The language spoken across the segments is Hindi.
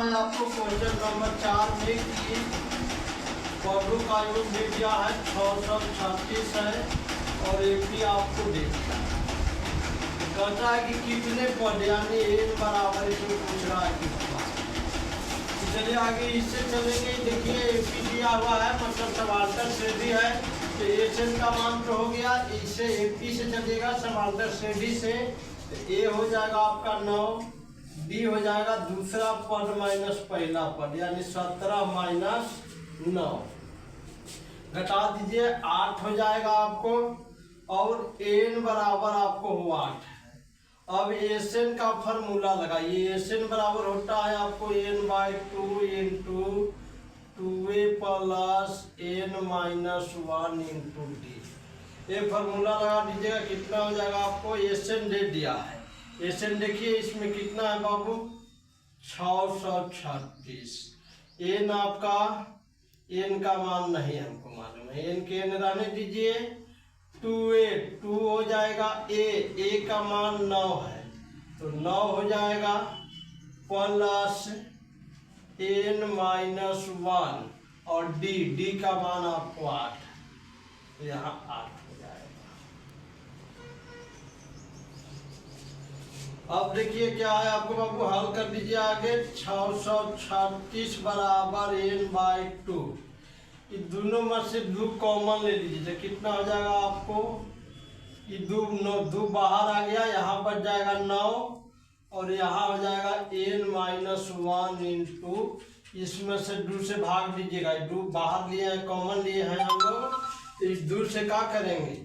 है आपको क्वेश्चन नंबर 4 में कि पब्लू का यूज दे दिया है 636 है और एक भी आपको दे दिया है। कहता है कि कितने पद यानी n बराबर इसमें पूछ रहा है कि चलिए आगे इससे चलेंगे। देखिए एपी दिया हुआ है मतलब समांतर श्रेणी है तो एन का मान तो हो गया, इससे एपी से चलेगा समांतर श्रेणी से तो ए हो जाएगा आपका 9, डी हो जाएगा दूसरा पद माइनस पहला पद यानी 17 माइनस 9 घटा दीजिए 8 हो जाएगा आपको और n बराबर आपको हो 8। अब एन का फॉर्मूला लगाइए। एन बराबर होता है आपको n/2 into 2a plus n minus 1 into D. ये फॉर्मूला लगा दीजिएगा। कितना हो जाएगा आपको एन दे दिया है। एन देखिए इसमें कितना है बाबू 636। n आपका n का मान नहीं हमको मालूम है, n के n रहने दीजिए। 2a 2 हो जाएगा a का मान 9 है तो 9 हो जाएगा प्लस n माइनस 1 और d का मान आपको 8 तो यहाँ 8 हो जाएगा। अब देखिए क्या है आपको बाबू हल कर दीजिए आगे। 636 बराबर n/2 ये दोनों में से 2 कॉमन ले लीजिए तो कितना हो जाएगा आपको ये 2 बाहर आ गया, यहाँ पर जाएगा 9 और यहाँ हो जाएगा n माइनस 1 इंटू इसमें से 2 से भाग दीजिएगा। 2 बाहर लिए हैं कॉमन लिए हैं हम लोग तो इस 2 से क्या करेंगे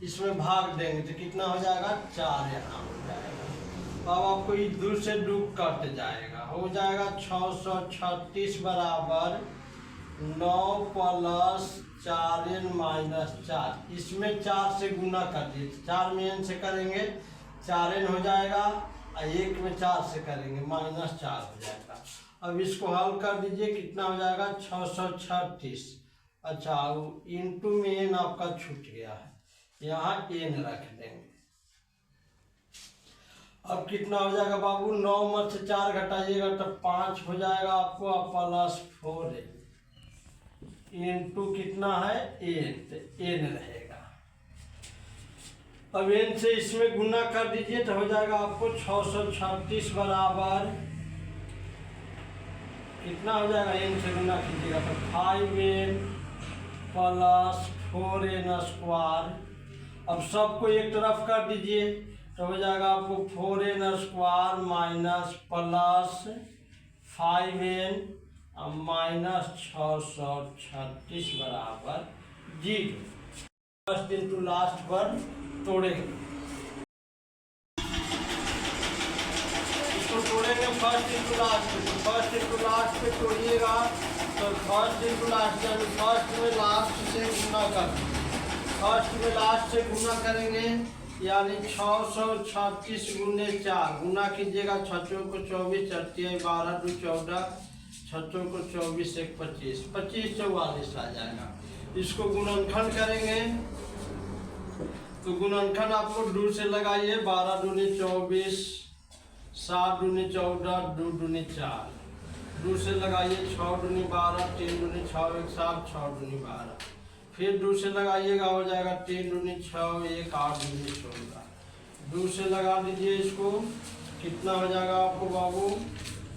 इसमें भाग देंगे तो कितना हो जाएगा 4 यहाँ हो जाएगा। अब आपको इस 2 से 2 कट जाएगा, हो जाएगा 636 बराबर 9 प्लस 4n माइनस 4। इसमें 4 से गुना कर दीजिए, 4 में n से करेंगे 4n हो जाएगा और 1 में 4 से करेंगे माइनस 4 हो जाएगा। अब इसको हल कर दीजिए कितना हो जाएगा 636। अच्छा इंटू में n आपका छूट गया है, यहाँ n रख देंगे। अब कितना हो जाएगा बाबू 9 में से 4 घटाइएगा तो 5 हो जाएगा आपको प्लस 4 इंटू कितना है n रहेगा। अब n से इसमें गुना कर दीजिए तो हो जाएगा आपको 636 बराबर कितना हो जाएगा n से गुना कीजिएगा तो 5n प्लस 4n स्क्वायर। अब सबको एक तरफ कर दीजिए तो हो जाएगा आपको 4n square minus plus 5n minus 636 बराबर 0। फर्स्ट इंटू लास्ट पर तोड़ेंगे, इसको तोड़ेंगे फर्स्ट इंटू लास्ट पे। फर्स्ट इंटू लास्ट पे तोड़िएगा तो फर्स्ट इंटू लास्ट यानी फर्स्ट में लास्ट से गुना कर, फर्स्ट में लास्ट से गुना करेंगे यानी 636 गुने 4 गुना कीजिएगा 6 को 24 चौथी 12 2 14 छठों को 24 1 25 25 44 आ जाएगा। इसको गुणनखंड करेंगे तो गुणनखंड आपको 2 से लगाइए 12 दूनी 24 7 दूनी 14 2 दूनी 4 2 से लगाइए 6 दूनी 12 3 दूनी 6 1 7 6 दूनी 12 फिर 2 से लगाइएगा हो जाएगा 3 दूनी 6 1 8 दूनी 14 2 से लगा दीजिए इसको कितना हो जाएगा आपको बाबू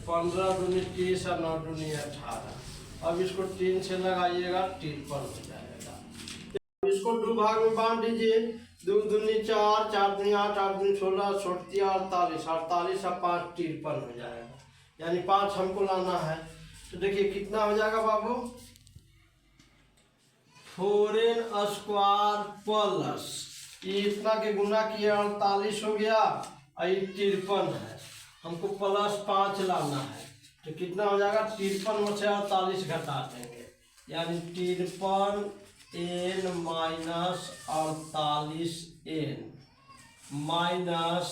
15 दूनी 30 और 9 दूनी 18। अब इसको 3 से लगाइएगा 53 हो जाएगा। इसको 2 भाग में बांट दीजिए 2 दूनी 4 4 दूनी 8 8 दूनी 16 16 48 48 और 5 53 हो जाएगा यानी 5 हमको लाना है तो देखिए कितना हो जाएगा बाबू 4n स्क्वायर प्लस ये इतना के गुना किया 48 हो गया और 53 है हमको प्लस 5 लाना है तो कितना हो जाएगा 53 में से 48 घटा देंगे यानी 53n माइनस 48n माइनस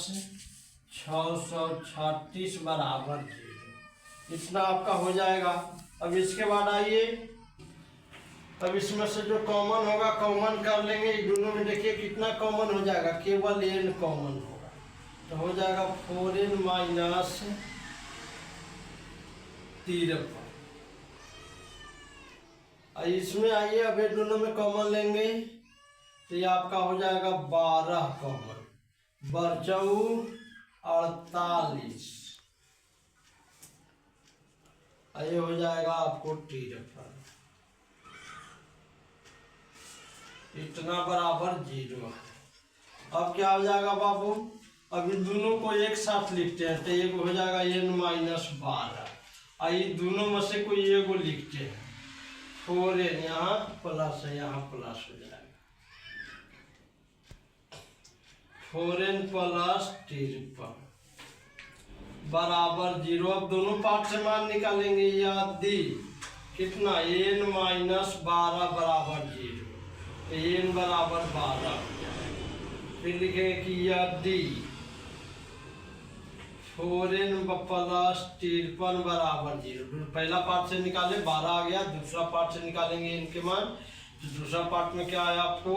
636 बराबर 0 इतना आपका हो जाएगा। अब इसके बाद आइए अब इसमें से जो कॉमन होगा कॉमन कर लेंगे। दोनों में देखिए कितना कॉमन हो जाएगा केवल n कॉमन होगा तो हो जाएगा 4n माइनस 53। इसमें आइए अब ये दोनों में कॉमन लेंगे तो ये आपका हो जाएगा 12 कॉमन, बरचऊ 48, ये हो जाएगा आपको 53। इतना बराबर 0 है। अब क्या हो जाएगा बाबू, अभी दोनों को एक साथ लिखते हैं तो एक हो जाएगा n-12, ये दोनों में से कोई एक को लिखते हैं, 4n यहाँ प्लस है, यहाँ प्लस हो जाएगा 4n + 53 बराबर 0। अब दोनों पार्ट से मान निकालेंगे, यदि कितना n-12 बराबर 0, तो n बराबर 12 हो जाएगा। फिर लिखेंगे कि यदि 4n + 53 बराबर 0, पहला पार्ट से निकाले 12 आ गया, दूसरा पार्ट से निकालेंगे n के मान, तो दूसरा पार्ट में क्या आया आपको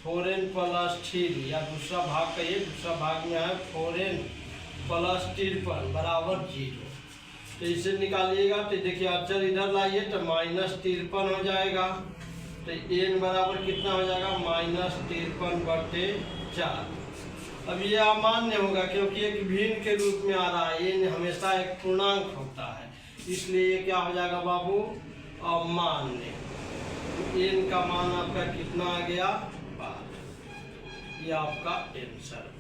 4n + 3, या दूसरा भाग कहिए, दूसरा भाग में है 4n + 53 बराबर 0। तो इसे निकालिएगा तो देखिए अचर इधर लाइए तो -53 हो जाएगा, तो n बराबर कितना हो जाएगा -53/4। अब ये अमान्य होगा क्योंकि एक भिन्न के रूप में आ रहा है, n हमेशा एक पूर्णांक होता है, इसलिए ये क्या हो जाएगा बाबू, अमान्य। n का मान आपका कितना आ गया 12, ये आपका आंसर।